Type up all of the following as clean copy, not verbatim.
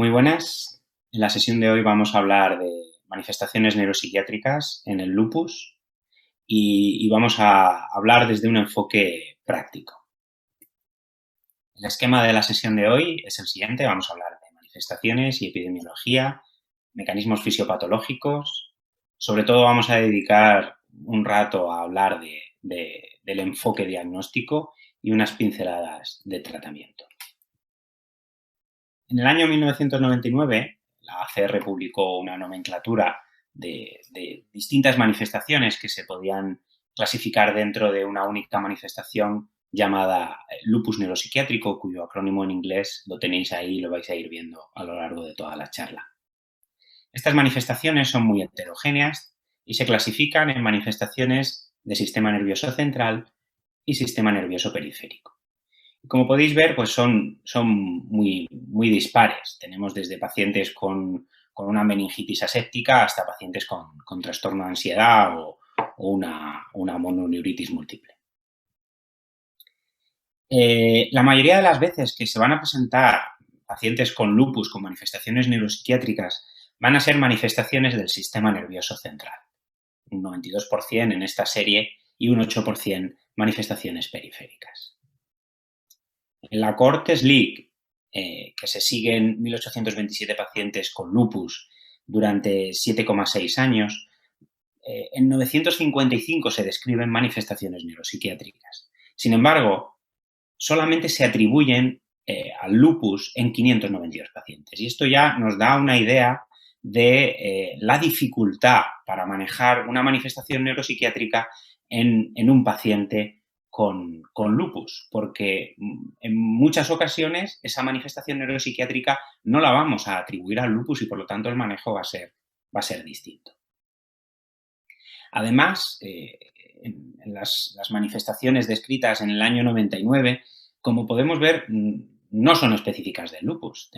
Muy buenas. En la sesión de hoy vamos a hablar de manifestaciones neuropsiquiátricas en el lupus y vamos a hablar desde un enfoque práctico. El esquema de la sesión de hoy es el siguiente. Vamos a hablar de manifestaciones y epidemiología, mecanismos fisiopatológicos. Sobre todo vamos a dedicar un rato a hablar del enfoque diagnóstico y unas pinceladas de tratamiento. En el año 1999, la ACR publicó una nomenclatura de distintas manifestaciones que se podían clasificar dentro de una única manifestación llamada lupus neuropsiquiátrico, cuyo acrónimo en inglés lo tenéis ahí y lo vais a ir viendo a lo largo de toda la charla. Estas manifestaciones son muy heterogéneas y se clasifican en manifestaciones de sistema nervioso central y sistema nervioso periférico. Como podéis ver, pues son muy dispares. Tenemos desde pacientes con una meningitis aséptica hasta pacientes con trastorno de ansiedad o una mononeuritis múltiple. La mayoría de las veces que se van a presentar pacientes con lupus con manifestaciones neuropsiquiátricas van a ser manifestaciones del sistema nervioso central. Un 92% en esta serie y un 8% manifestaciones periféricas. En la Cohort-League, que se siguen 1.827 pacientes con lupus durante 7,6 años, en 955 se describen manifestaciones neuropsiquiátricas. Sin embargo, solamente se atribuyen al lupus en 592 pacientes. Y esto ya nos da una idea de la dificultad para manejar una manifestación neuropsiquiátrica en un paciente con lupus, porque en muchas ocasiones esa manifestación neuropsiquiátrica no la vamos a atribuir al lupus y por lo tanto el manejo va a ser distinto. Además, en las manifestaciones descritas en el año 99, como podemos ver, no son específicas del lupus.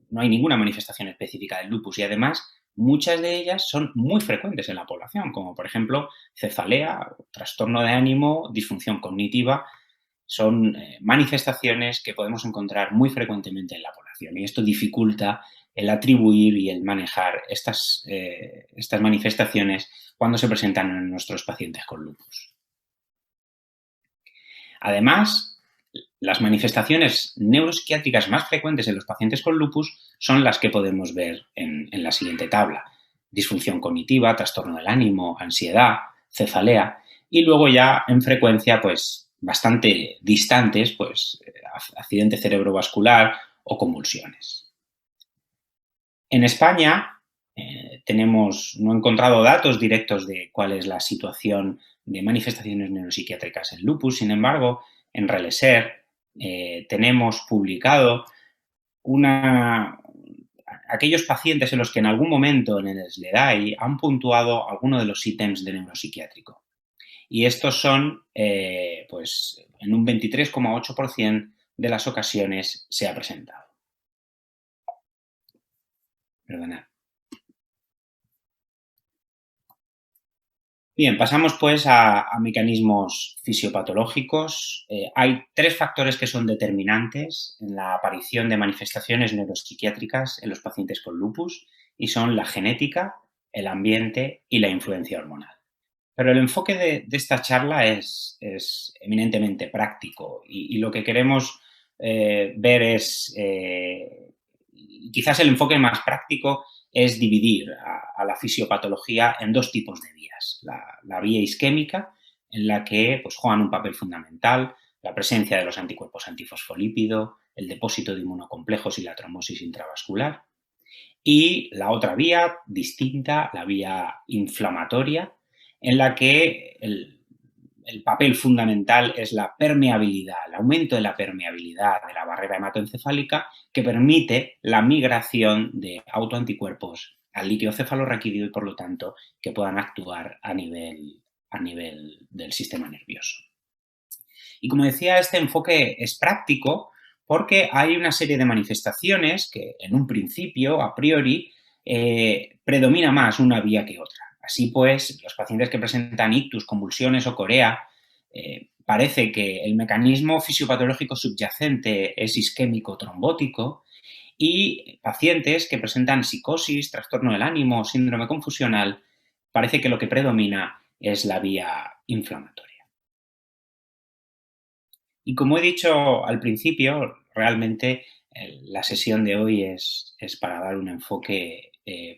No hay ninguna manifestación específica del lupus y además muchas de ellas son muy frecuentes en la población, como por ejemplo cefalea, trastorno de ánimo, disfunción cognitiva. Son manifestaciones que podemos encontrar muy frecuentemente en la población y esto dificulta el atribuir y el manejar estas manifestaciones cuando se presentan en nuestros pacientes con lupus. Además, las manifestaciones neuropsiquiátricas más frecuentes en los pacientes con lupus son las que podemos ver en la siguiente tabla. Disfunción cognitiva, trastorno del ánimo, ansiedad, cefalea y luego ya en frecuencia pues bastante distantes pues accidente cerebrovascular o convulsiones. En España no he encontrado datos directos de cuál es la situación de manifestaciones neuropsiquiátricas en lupus. Sin embargo, en RELESER tenemos publicado aquellos pacientes en los que en algún momento en el SLEDAI han puntuado alguno de los ítems de neuropsiquiátrico. Y estos son, pues, en un 23,8% de las ocasiones se ha presentado. Perdonad. Bien, pasamos pues a mecanismos fisiopatológicos. Hay 3 factores que son determinantes en la aparición de manifestaciones neuropsiquiátricas en los pacientes con lupus y son la genética, el ambiente y la influencia hormonal. Pero el enfoque de esta charla es eminentemente práctico y lo que queremos ver es, quizás el enfoque más práctico es dividir a la fisiopatología en 2 tipos de vías. La vía isquémica, en la que pues, juegan un papel fundamental la presencia de los anticuerpos antifosfolípido, el depósito de inmunocomplejos y la trombosis intravascular. Y la otra vía distinta, la vía inflamatoria, en la que el papel fundamental es la permeabilidad, el aumento de la permeabilidad de la barrera hematoencefálica que permite la migración de autoanticuerpos al líquido cefalorraquídeo y, por lo tanto, que puedan actuar a nivel del sistema nervioso. Y como decía, este enfoque es práctico porque hay una serie de manifestaciones que, en un principio, a priori, predomina más una vía que otra. Así pues, los pacientes que presentan ictus, convulsiones o corea, parece que el mecanismo fisiopatológico subyacente es isquémico trombótico Y pacientes que presentan psicosis, trastorno del ánimo, síndrome confusional, parece que lo que predomina es la vía inflamatoria. Y como he dicho al principio, realmente la sesión de hoy es para dar un enfoque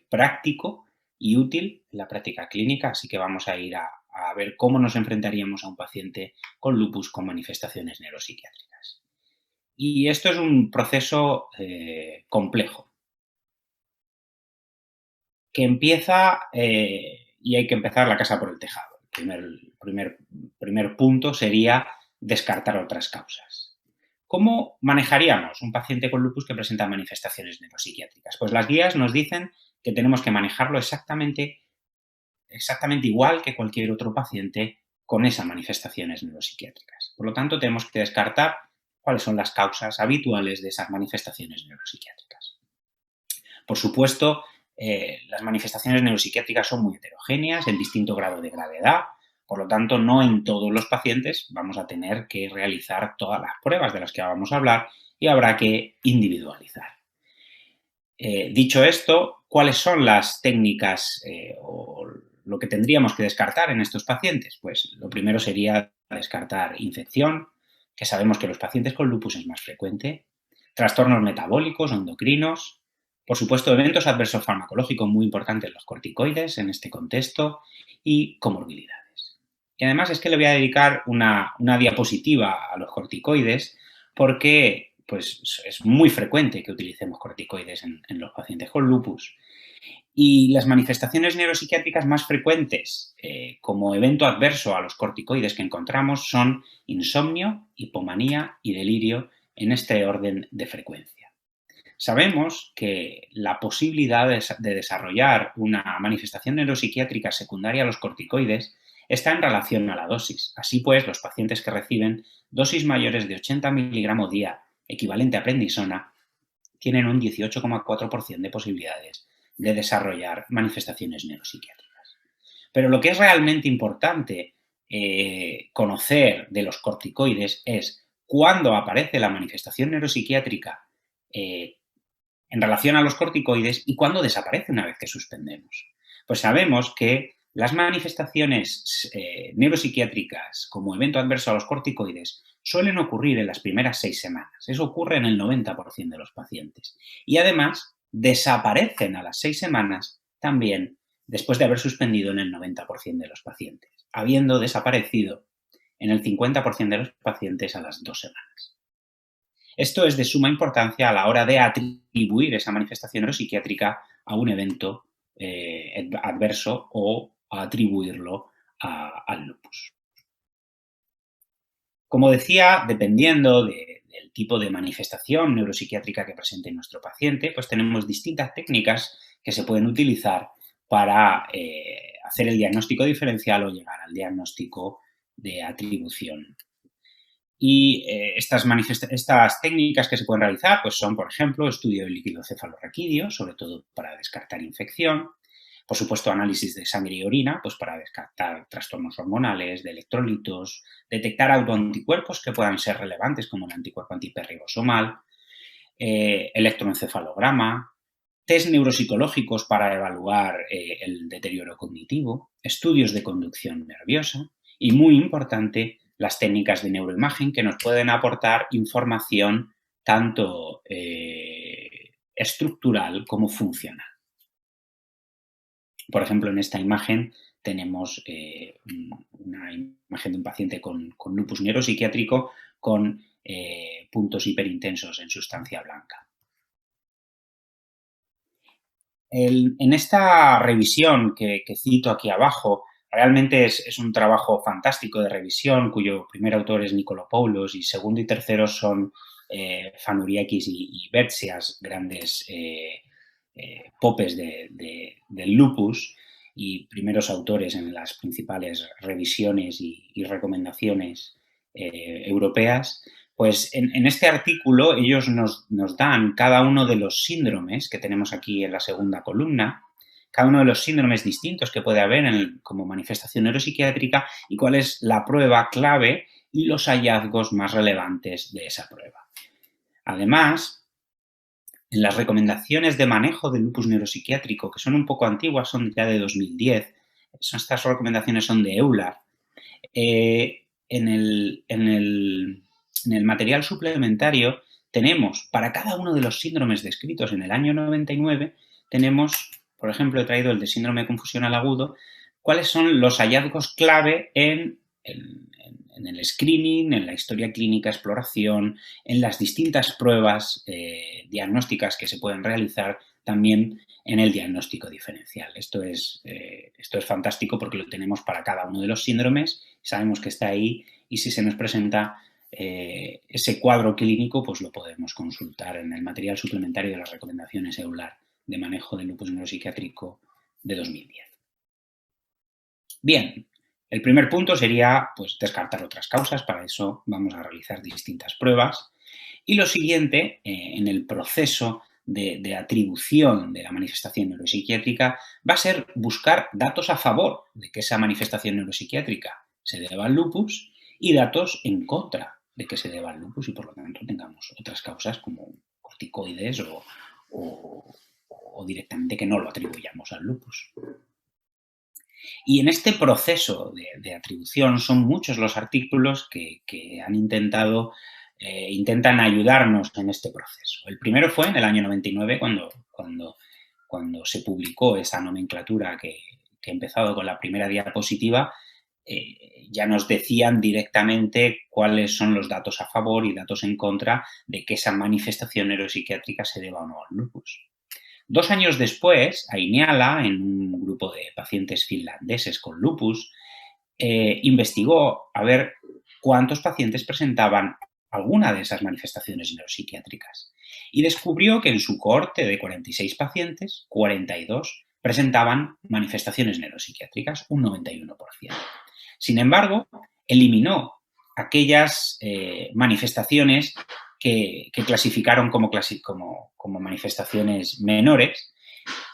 práctico y útil en la práctica clínica, así que vamos a ir a ver cómo nos enfrentaríamos a un paciente con lupus con manifestaciones neuropsiquiátricas. Y esto es un proceso complejo, que empieza, y hay que empezar la casa por el tejado. El primer punto sería descartar otras causas. ¿Cómo manejaríamos un paciente con lupus que presenta manifestaciones neuropsiquiátricas? Pues las guías nos dicen que tenemos que manejarlo exactamente igual que cualquier otro paciente con esas manifestaciones neuropsiquiátricas. Por lo tanto, tenemos que descartar cuáles son las causas habituales de esas manifestaciones neuropsiquiátricas. Por supuesto, las manifestaciones neuropsiquiátricas son muy heterogéneas, en distinto grado de gravedad, por lo tanto, no en todos los pacientes vamos a tener que realizar todas las pruebas de las que vamos a hablar y habrá que individualizar. Dicho esto, ¿cuáles son las técnicas o lo que tendríamos que descartar en estos pacientes? Pues lo primero sería descartar infección, que sabemos que en los pacientes con lupus es más frecuente, trastornos metabólicos o endocrinos, por supuesto, eventos adversos farmacológicos muy importantes, los corticoides en este contexto, y comorbilidades. Y además es que le voy a dedicar una diapositiva a los corticoides porque pues, es muy frecuente que utilicemos corticoides en los pacientes con lupus. Y las manifestaciones neuropsiquiátricas más frecuentes como evento adverso a los corticoides que encontramos son insomnio, hipomanía y delirio en este orden de frecuencia. Sabemos que la posibilidad de desarrollar una manifestación neuropsiquiátrica secundaria a los corticoides está en relación a la dosis. Así pues, los pacientes que reciben dosis mayores de 80 miligramos día, equivalente a prednisona, tienen un 18,4% de posibilidades de desarrollar manifestaciones neuropsiquiátricas. Pero lo que es realmente importante conocer de los corticoides es cuándo aparece la manifestación neuropsiquiátrica en relación a los corticoides y cuándo desaparece una vez que suspendemos. Pues sabemos que las manifestaciones neuropsiquiátricas como evento adverso a los corticoides suelen ocurrir en las primeras 6 semanas. Eso ocurre en el 90% de los pacientes. Y además desaparecen a las 6 semanas también después de haber suspendido en el 90% de los pacientes, habiendo desaparecido en el 50% de los pacientes a las 2 semanas. Esto es de suma importancia a la hora de atribuir esa manifestación neuropsiquiátrica a un evento adverso o a atribuirlo al lupus. Como decía, dependiendo del tipo de manifestación neuropsiquiátrica que presente nuestro paciente, pues tenemos distintas técnicas que se pueden utilizar para hacer el diagnóstico diferencial o llegar al diagnóstico de atribución. Y estas técnicas que se pueden realizar pues son, por ejemplo, estudio del líquido cefalorraquídeo, sobre todo para descartar infección. Por supuesto, análisis de sangre y orina, pues para descartar trastornos hormonales, de electrolitos, detectar autoanticuerpos que puedan ser relevantes, como el anticuerpo antiperribosomal, electroencefalograma, test neuropsicológicos para evaluar el deterioro cognitivo, estudios de conducción nerviosa y, muy importante, las técnicas de neuroimagen que nos pueden aportar información tanto estructural como funcional. Por ejemplo, en esta imagen tenemos una imagen de un paciente con lupus neuropsiquiátrico con puntos hiperintensos en sustancia blanca. En esta revisión que cito aquí abajo, realmente es un trabajo fantástico de revisión cuyo primer autor es Nikolopoulos y segundo y tercero son Fanuriakis y Bertsias, grandes popes del lupus y primeros autores en las principales revisiones y recomendaciones europeas. Pues en este artículo ellos nos dan cada uno de los síndromes que tenemos aquí en la segunda columna, cada uno de los síndromes distintos que puede haber como manifestación neuropsiquiátrica y cuál es la prueba clave y los hallazgos más relevantes de esa prueba. Además, En las recomendaciones de manejo del lupus neuropsiquiátrico, que son un poco antiguas, son ya de 2010, estas recomendaciones son de EULAR, en el material suplementario tenemos, para cada uno de los síndromes descritos en el año 99, tenemos, por ejemplo, he traído el de síndrome confusional agudo, cuáles son los hallazgos clave en el screening, en la historia clínica, exploración, en las distintas pruebas diagnósticas que se pueden realizar, también en el diagnóstico diferencial. Esto es fantástico porque lo tenemos para cada uno de los síndromes, sabemos que está ahí y si se nos presenta ese cuadro clínico, pues lo podemos consultar en el material suplementario de las recomendaciones EULAR de manejo del lupus neuropsiquiátrico de 2010. Bien, el primer punto sería pues, descartar otras causas, para eso vamos a realizar distintas pruebas. Y lo siguiente, en el proceso de atribución de la manifestación neuropsiquiátrica, va a ser buscar datos a favor de que esa manifestación neuropsiquiátrica se deba al lupus y datos en contra de que se deba al lupus y por lo tanto tengamos otras causas como corticoides o directamente que no lo atribuyamos al lupus. Y en este proceso de atribución son muchos los artículos que han intentan ayudarnos en este proceso. El primero fue en el año 99 cuando se publicó esa nomenclatura que he empezado con la primera diapositiva. Ya nos decían directamente cuáles son los datos a favor y datos en contra de que esa manifestación neuropsiquiátrica se deba o no al lupus. 2 años después, Ainiala, en un grupo de pacientes finlandeses con lupus, investigó a ver cuántos pacientes presentaban alguna de esas manifestaciones neuropsiquiátricas y descubrió que en su cohorte de 46 pacientes, 42 presentaban manifestaciones neuropsiquiátricas, un 91%. Sin embargo, eliminó aquellas manifestaciones que clasificaron como manifestaciones menores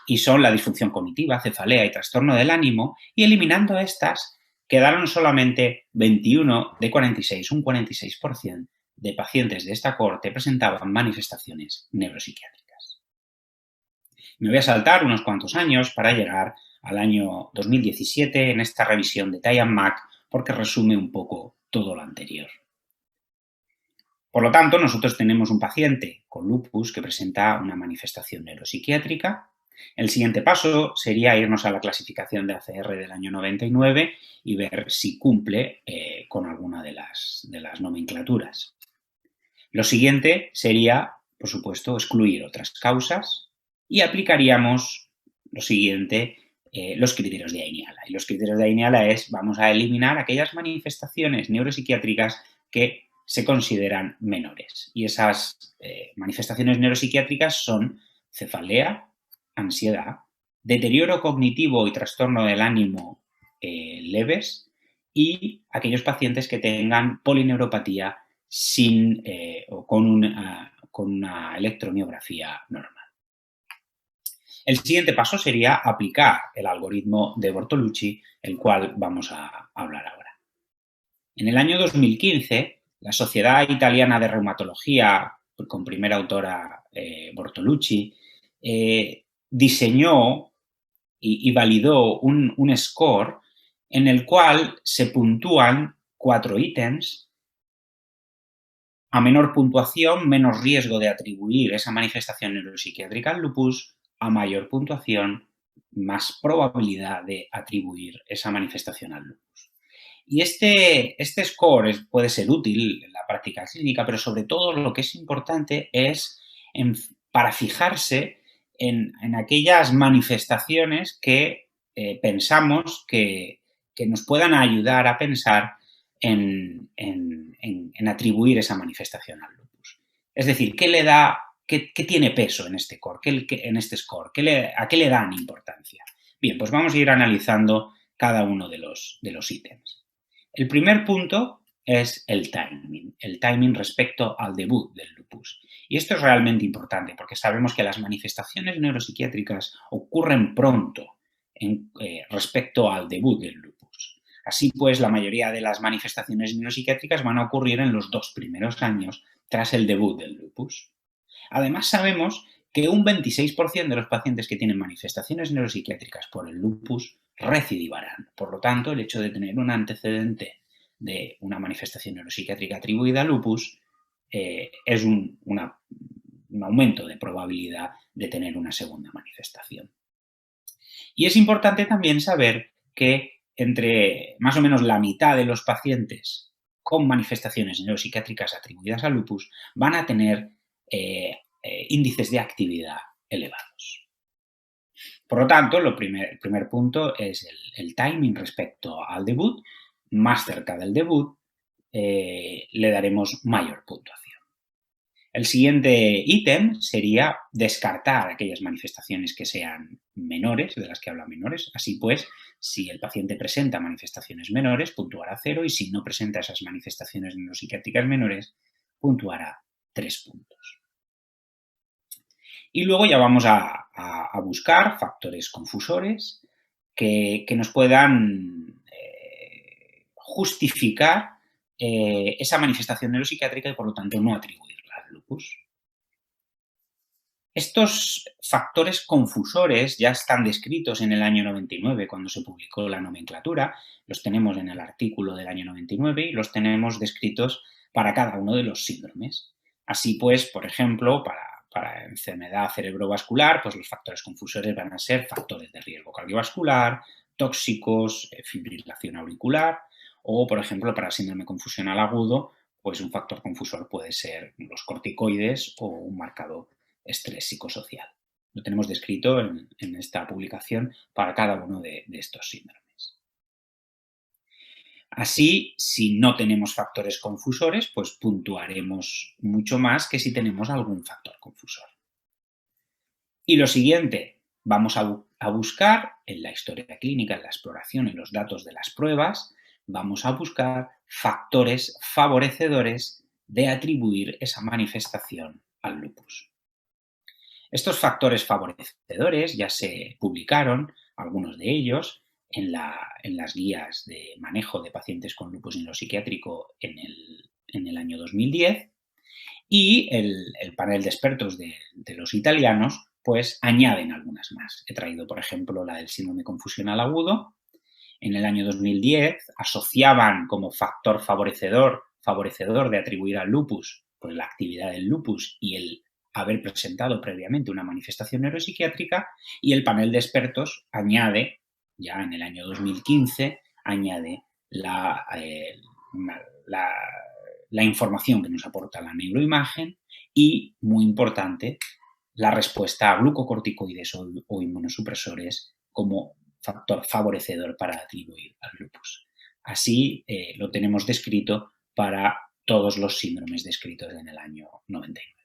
y son la disfunción cognitiva, cefalea y trastorno del ánimo, y eliminando estas quedaron solamente 21 de 46, un 46% de pacientes de esta cohorte presentaban manifestaciones neuropsiquiátricas. Me voy a saltar unos cuantos años para llegar al año 2017 en esta revisión de Tyan Mack porque resume un poco todo lo anterior. Por lo tanto, nosotros tenemos un paciente con lupus que presenta una manifestación neuropsiquiátrica. El siguiente paso sería irnos a la clasificación de ACR del año 99 y ver si cumple con alguna de las nomenclaturas. Lo siguiente sería, por supuesto, excluir otras causas y aplicaríamos lo siguiente, los criterios de Ainiala. Y los criterios de Ainiala vamos a eliminar aquellas manifestaciones neuropsiquiátricas que se consideran menores. Y esas manifestaciones neuropsiquiátricas son cefalea, ansiedad, deterioro cognitivo y trastorno del ánimo leves y aquellos pacientes que tengan polineuropatía o con una electromiografía normal. El siguiente paso sería aplicar el algoritmo de Bortolucci, el cual vamos a hablar ahora. En el año 2015, la Sociedad Italiana de Reumatología, con primera autora Bortolucci, diseñó y validó un score en el cual se puntúan 4 ítems. A menor puntuación, menos riesgo de atribuir esa manifestación neuropsiquiátrica al lupus. A mayor puntuación, más probabilidad de atribuir esa manifestación al lupus. Y este score puede ser útil en la práctica clínica, pero sobre todo lo que es importante es para fijarse en aquellas manifestaciones que pensamos que nos puedan ayudar a pensar en atribuir esa manifestación al lupus. Es decir, ¿qué tiene peso en este score? ¿A qué le dan importancia? Bien, pues vamos a ir analizando cada uno de los ítems. El primer punto es el timing respecto al debut del lupus. Y esto es realmente importante porque sabemos que las manifestaciones neuropsiquiátricas ocurren pronto respecto al debut del lupus. Así pues, la mayoría de las manifestaciones neuropsiquiátricas van a ocurrir en los 2 primeros años tras el debut del lupus. Además, sabemos que un 26% de los pacientes que tienen manifestaciones neuropsiquiátricas por el lupus recidivarán. Por lo tanto, el hecho de tener un antecedente de una manifestación neuropsiquiátrica atribuida al lupus es un aumento de probabilidad de tener una segunda manifestación. Y es importante también saber que entre más o menos la mitad de los pacientes con manifestaciones neuropsiquiátricas atribuidas al lupus van a tener índices de actividad elevados. Por lo tanto, el primer punto es el timing respecto al debut. Más cerca del debut le daremos mayor puntuación. El siguiente ítem sería descartar aquellas manifestaciones que sean menores, de las que habla menores. Así pues, si el paciente presenta manifestaciones menores, puntuará 0, y si no presenta esas manifestaciones neuropsiquiátricas menores, puntuará 3 puntos. Y luego ya vamos a buscar factores confusores que nos puedan justificar esa manifestación neuropsiquiátrica y, por lo tanto, no atribuirla al lupus. Estos factores confusores ya están descritos en el año 99, cuando se publicó la nomenclatura. Los tenemos en el artículo del año 99 y los tenemos descritos para cada uno de los síndromes. Así pues, por ejemplo, para enfermedad cerebrovascular, pues los factores confusores van a ser factores de riesgo cardiovascular, tóxicos, fibrilación auricular, o, por ejemplo, para síndrome confusional agudo, pues un factor confusor puede ser los corticoides o un marcador estrés psicosocial. Lo tenemos descrito en esta publicación para cada uno de estos síndromes. Así, si no tenemos factores confusores, pues puntuaremos mucho más que si tenemos algún factor confusor. Y lo siguiente, vamos a buscar en la historia clínica, en la exploración, en los datos de las pruebas, vamos a buscar factores favorecedores de atribuir esa manifestación al lupus. Estos factores favorecedores ya se publicaron, algunos de ellos, en las guías de manejo de pacientes con lupus neuropsiquiátrico en el año 2010, y el panel de expertos de los italianos pues añaden algunas más. He traído, por ejemplo, la del síndrome confusional agudo. En el año 2010 asociaban como factor favorecedor de atribuir al lupus pues la actividad del lupus y el haber presentado previamente una manifestación neuropsiquiátrica, y el panel de expertos añade, ya en el año 2015, añade la información que nos aporta la neuroimagen y, muy importante, la respuesta a glucocorticoides o inmunosupresores como factor favorecedor para atribuir al lupus. Así lo tenemos descrito para todos los síndromes descritos en el año 99.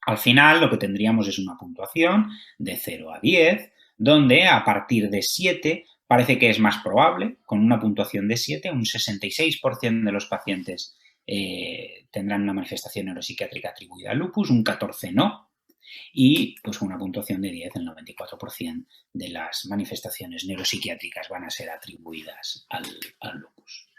Al final lo que tendríamos es una puntuación de 0 a 10, donde a partir de 7 parece que es más probable. Con una puntuación de 7, un 66% de los pacientes tendrán una manifestación neuropsiquiátrica atribuida al lupus, un 14% no, y pues con una puntuación de 10, el 94% de las manifestaciones neuropsiquiátricas van a ser atribuidas al lupus.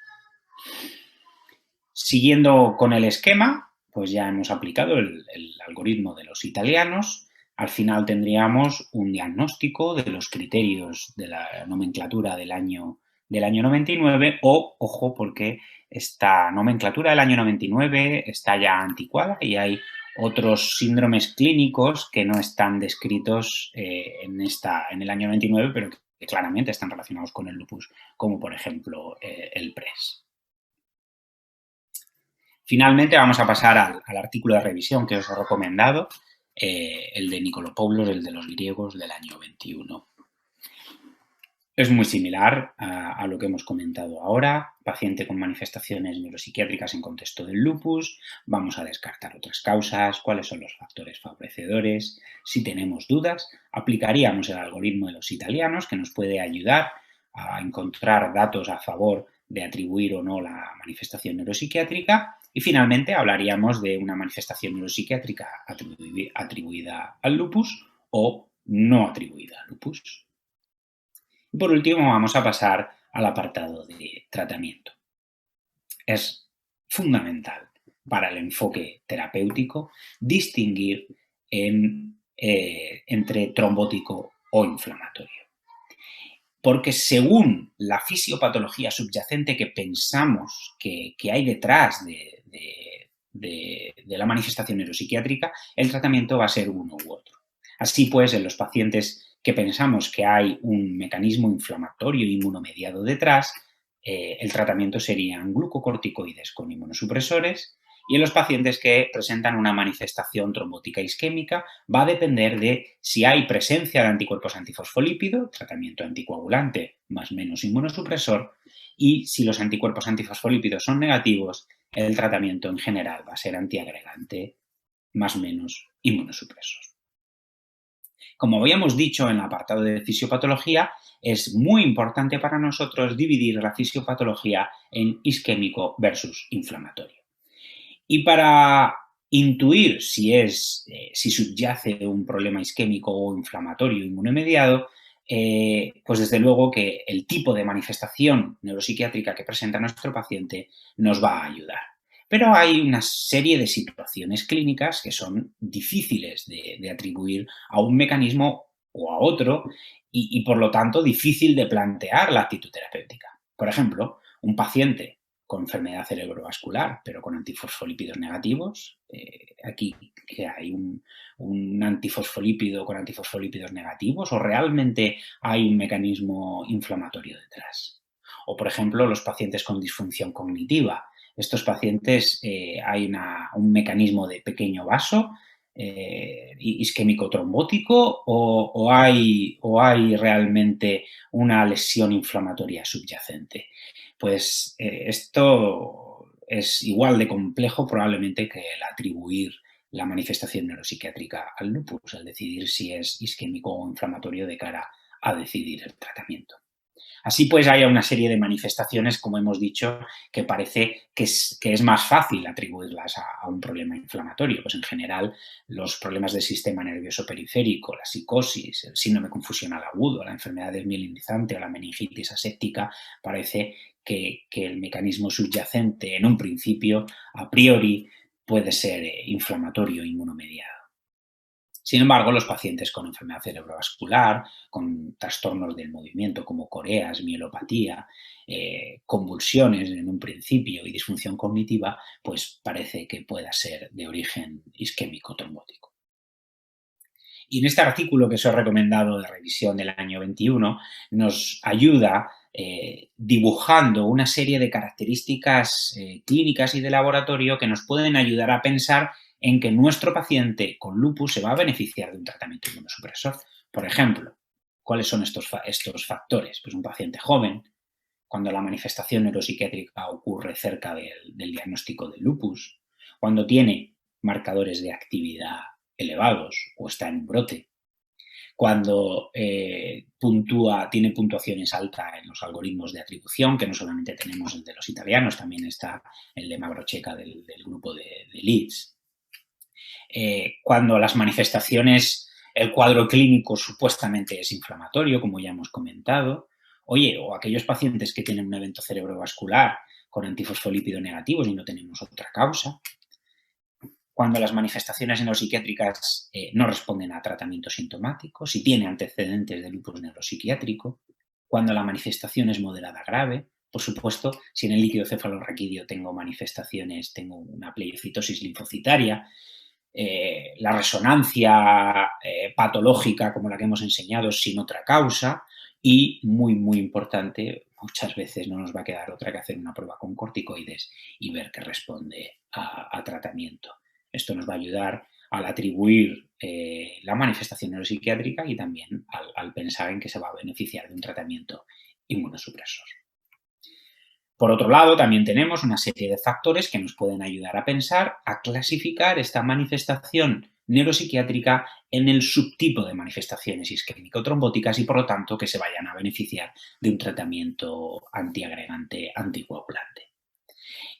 Siguiendo con el esquema, pues ya hemos aplicado el algoritmo de los italianos. Al final tendríamos un diagnóstico de los criterios de la nomenclatura del año 99, o, ojo, porque esta nomenclatura del año 99 está ya anticuada y hay otros síndromes clínicos que no están descritos en el año 99, pero que claramente están relacionados con el lupus, como por ejemplo el PRES. Finalmente vamos a pasar al artículo de revisión que os he recomendado, el de Nikolopoulos, el de los griegos del año 21. Es muy similar a lo que hemos comentado ahora. Paciente con manifestaciones neuropsiquiátricas en contexto del lupus. Vamos a descartar otras causas, cuáles son los factores favorecedores. Si tenemos dudas, aplicaríamos el algoritmo de los italianos, que nos puede ayudar a encontrar datos a favor de atribuir o no la manifestación neuropsiquiátrica. Y finalmente hablaríamos de una manifestación neuropsiquiátrica atribuida al lupus o no atribuida al lupus. Y por último vamos a pasar al apartado de tratamiento. Es fundamental para el enfoque terapéutico distinguir entre trombótico o inflamatorio. Porque según la fisiopatología subyacente que pensamos que hay detrás de la manifestación neuropsiquiátrica, el tratamiento va a ser uno u otro. Así pues, en los pacientes que pensamos que hay un mecanismo inflamatorio inmunomediado detrás, el tratamiento serían glucocorticoides con inmunosupresores, y en los pacientes que presentan una manifestación trombótica isquémica va a depender de si hay presencia de anticuerpos antifosfolípido, tratamiento anticoagulante más menos inmunosupresor, y si los anticuerpos antifosfolípidos son negativos, el tratamiento en general va a ser antiagregante más menos inmunosupresor. Como habíamos dicho en el apartado de fisiopatología, es muy importante para nosotros dividir la fisiopatología en isquémico versus inflamatorio. Y para intuir si subyace un problema isquémico o inflamatorio inmunomediado, pues desde luego que el tipo de manifestación neuropsiquiátrica que presenta nuestro paciente nos va a ayudar. Pero hay una serie de situaciones clínicas que son difíciles de atribuir a un mecanismo o a otro y por lo tanto difícil de plantear la actitud terapéutica. Por ejemplo, un paciente con enfermedad cerebrovascular, pero con antifosfolípidos negativos. Aquí que hay un antifosfolípido con antifosfolípidos negativos, o realmente hay un mecanismo inflamatorio detrás. O, por ejemplo, los pacientes con disfunción cognitiva. Estos pacientes hay un mecanismo de pequeño vaso isquémico trombótico o hay realmente una lesión inflamatoria subyacente. Pues esto es igual de complejo probablemente que el atribuir la manifestación neuropsiquiátrica al lupus, el decidir si es isquémico o inflamatorio de cara a decidir el tratamiento. Así pues, hay una serie de manifestaciones, como hemos dicho, que parece que es más fácil atribuirlas a un problema inflamatorio. Pues en general, los problemas del sistema nervioso periférico, la psicosis, el síndrome confusional agudo, la enfermedad desmielinizante o la meningitis aséptica, parece que el mecanismo subyacente en un principio, a priori, puede ser inflamatorio inmunomediado. Sin embargo, los pacientes con enfermedad cerebrovascular, con trastornos del movimiento como coreas, mielopatía, convulsiones en un principio y disfunción cognitiva, pues parece que pueda ser de origen isquémico trombótico. Y en este artículo que os he recomendado de revisión del año 21, nos ayuda dibujando una serie de características clínicas y de laboratorio que nos pueden ayudar a pensar en que nuestro paciente con lupus se va a beneficiar de un tratamiento inmunosupresor. Por ejemplo, ¿cuáles son estos factores? Pues un paciente joven, cuando la manifestación neuropsiquiátrica ocurre cerca del diagnóstico de lupus, cuando tiene marcadores de actividad elevados o está en un brote, cuando tiene puntuaciones altas en los algoritmos de atribución, que no solamente tenemos el de los italianos, también está el de Magrocheca del grupo de Leeds. Cuando las manifestaciones, el cuadro clínico supuestamente es inflamatorio, como ya hemos comentado, o aquellos pacientes que tienen un evento cerebrovascular con antifosfolípido negativos y no tenemos otra causa, cuando las manifestaciones neuropsiquiátricas no responden a tratamiento sintomático, si tiene antecedentes de lupus neuropsiquiátrico, cuando la manifestación es moderada grave, por supuesto, si en el líquido cefalorraquídeo tengo una pleiocitosis linfocitaria, la resonancia patológica como la que hemos enseñado sin otra causa y, muy, muy importante, muchas veces no nos va a quedar otra que hacer una prueba con corticoides y ver que responde a tratamiento. Esto nos va a ayudar al atribuir la manifestación neuropsiquiátrica y también al pensar en que se va a beneficiar de un tratamiento inmunosupresor. Por otro lado, también tenemos una serie de factores que nos pueden ayudar a pensar, a clasificar esta manifestación neuropsiquiátrica en el subtipo de manifestaciones isquémico-trombóticas y, por lo tanto, que se vayan a beneficiar de un tratamiento antiagregante, anticoagulante.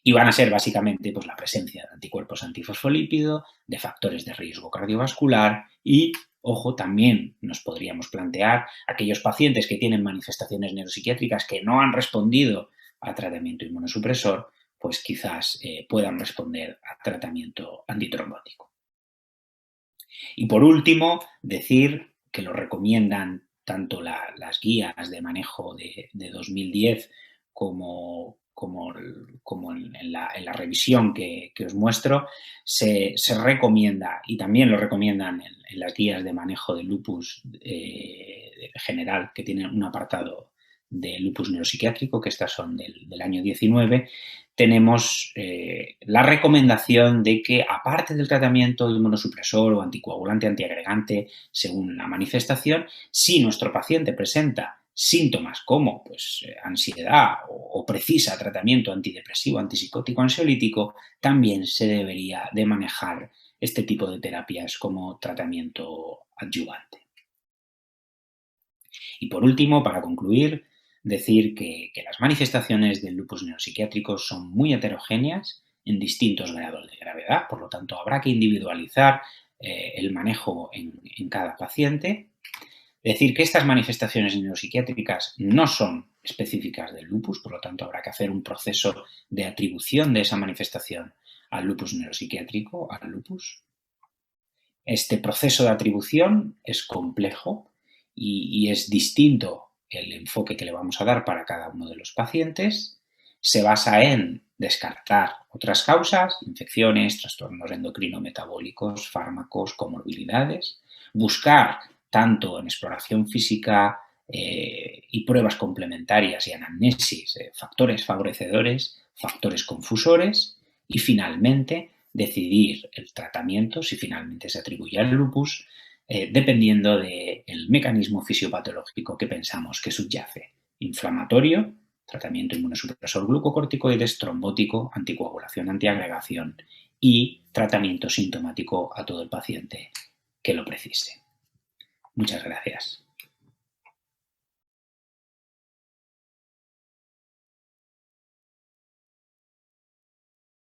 Y van a ser básicamente pues, la presencia de anticuerpos antifosfolípido, de factores de riesgo cardiovascular y, ojo, también nos podríamos plantear aquellos pacientes que tienen manifestaciones neuropsiquiátricas que no han respondido a tratamiento inmunosupresor, pues quizás puedan responder a tratamiento antitrombótico. Y por último, decir que lo recomiendan tanto las guías de manejo de 2010 como en la revisión que os muestro, se recomienda, y también lo recomiendan en las guías de manejo de lupus general, que tienen un apartado de lupus neuropsiquiátrico, que estas son del año 19, tenemos la recomendación de que, aparte del tratamiento inmunosupresor o anticoagulante antiagregante, según la manifestación, si nuestro paciente presenta síntomas como ansiedad o precisa tratamiento antidepresivo, antipsicótico, ansiolítico, también se debería de manejar este tipo de terapias como tratamiento adyuvante. Y por último, para concluir, decir que las manifestaciones del lupus neuropsiquiátrico son muy heterogéneas en distintos grados de gravedad, por lo tanto habrá que individualizar el manejo en cada paciente. Decir que estas manifestaciones neuropsiquiátricas no son específicas del lupus, por lo tanto habrá que hacer un proceso de atribución de esa manifestación al lupus neuropsiquiátrico, al lupus. Este proceso de atribución es complejo y es distinto el enfoque que le vamos a dar para cada uno de los pacientes. Se basa en descartar otras causas, infecciones, trastornos endocrino-metabólicos, fármacos, comorbilidades, buscar tanto en exploración física y pruebas complementarias y anamnesis, factores favorecedores, factores confusores y finalmente decidir el tratamiento, si finalmente se atribuye al lupus, dependiendo del mecanismo fisiopatológico que pensamos que subyace. Inflamatorio, tratamiento inmunosupresor glucocorticoides, trombótico, anticoagulación, antiagregación y tratamiento sintomático a todo el paciente que lo precise. Muchas gracias.